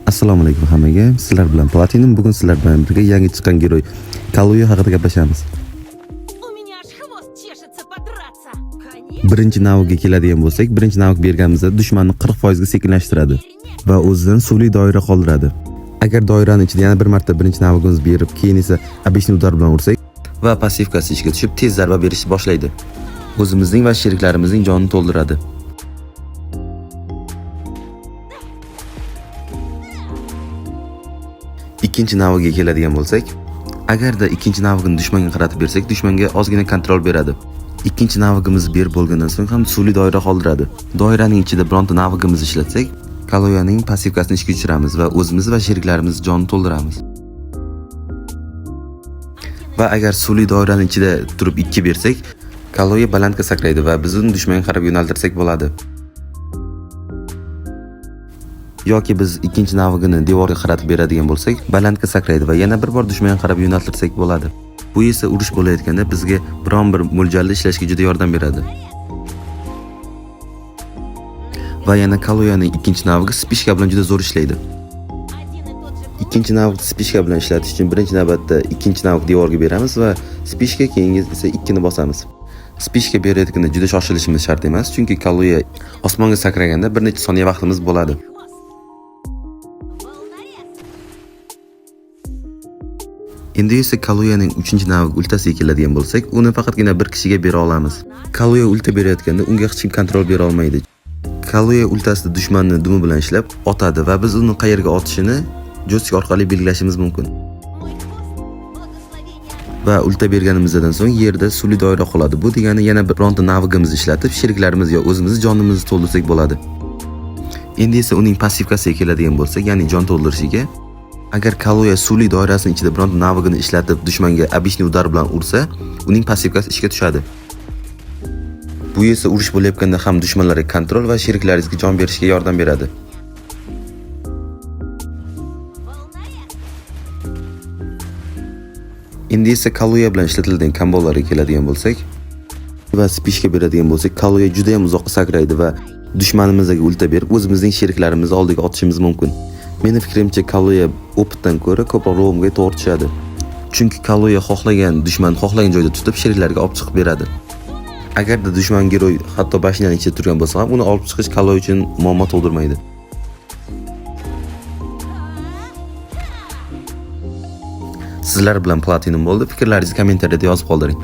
Assalomu alaykum hammaga. Sizlar bilan Platinum. Bugun sizlar bilan birga yangi chiqqan giroy Kaluya haqida gaplashamiz. У меня аж хвост чешется подраться. Конечно. Birinchi naviga keladigan bo'lsak, birinchi navig berganimizda dushmanni 40% ga sekinlashtiradi va o'zidan suvli doira qoldiradi. Agar doirani ichida yana bir marta birinchi navigimizni berib, keyin esa обычный udar bilan ursak va passivkasi ishga tushib, tez zarba berishni boshlaydi. O'zimizning va sheriklarimizning jonini to'ldiradi. Ikkinchi naviga keladigan bo'lsak, agarda ikkinchi navigini dushmanga qaratib bersak, dushmanga ozgina kontrol beradi. Ikkinchi navigimizni berib bo'lgandan so'ng ham suvli doira qoldiradi. Doiraning ichida bironta navigimizni ishlatsak, Kaluyaning passivkasini ishga tushiramiz va o'zimiz va sheriklarimiz jonini to'ldiramiz. Va agar suvli doiraning ichida turib 2 bersak, Kaluya balandga sakraydi va biz uni dushmanga qarab yo'naltirsak bo'ladi. Yoki biz ikkinchi navigini devorga qaratib beradigan bo'lsak, balandga sakraydi va yana bir bor dushmanga qarab yo'naltirsak bo'ladi. Bu esa urush bo'layotganda bizga biron bir mo'ljalda ishlashga juda yordam beradi. Va yana Kaluyaning ikkinchi navigi spishka bilan juda zo'r ishlaydi. Ikkinchi navigni spishka bilan ishlatish uchun birinchi navbatda ikkinchi navig devorga beramiz va spishka keyingi esa 2 ni bosamiz. Spishka berayotganda juda shoshilishimiz shart emas, chunki Kaluya osmonga sakraganda bir necha soniya vaqtimiz bo'ladi. Endi esa Kaluyaning 3-navig ultasiga keladigan bo'lsak, uni faqatgina bir kishiga bera olamiz. Kaluya ulta berayotganda unga hech kim kontrol bera olmaydi. Kaluya ultasida dushmanni dumi bilan ishlab otadi va biz uni qayerga otishini joystick orqali belgilashimiz mumkin. Va ulta berganimizdan so'ng yerda suvli doira qoladi. Bu degani yana bironta navigimizni ishlatib, sheriklarimiz yo o'zimiz jonimizni to'ldirsak bo'ladi. Endi esa uning passivkasiga keladigan bo'lsak, ya'ni jon to'ldirishiga, agar Kaluya suvli doirasining ichida bironta navigini ishlatib dushmanga обычный udar bilan ursa, uning passivkasi ishga tushadi. Bu esa urush bo'layotganda ham dushmanlarga kontrol va sheriklaringizga jon berishga yordam beradi. Endi esa Kaluya bilan ishlatiladigan kombolarga keladigan bo'lsak va spishka beradigan bo'lsak, Kaluya juda ham uzoqqa sakraydi va dushmanimizga ulta berib, o'zimizning sheriklarimizni oldiga otishimiz mumkin. Meni fikrimcha Kaluya opitdan ko'ra ko'proq ro'mga to'g'ri tushadi. Chunki Kaluya xohlagan dushman xohlagan joyda tutib sheriklarga olib chiqib beradi. Agarda dushman giroy hatto mashinaning ichida turgan bo'lsa ham, uni olib chiqish Kaluya uchun muammo tug'dirmaydi. Sizlar bilan Platinum bo'ldi. Fikrlaringizni kommentariyada yozib qoldiring.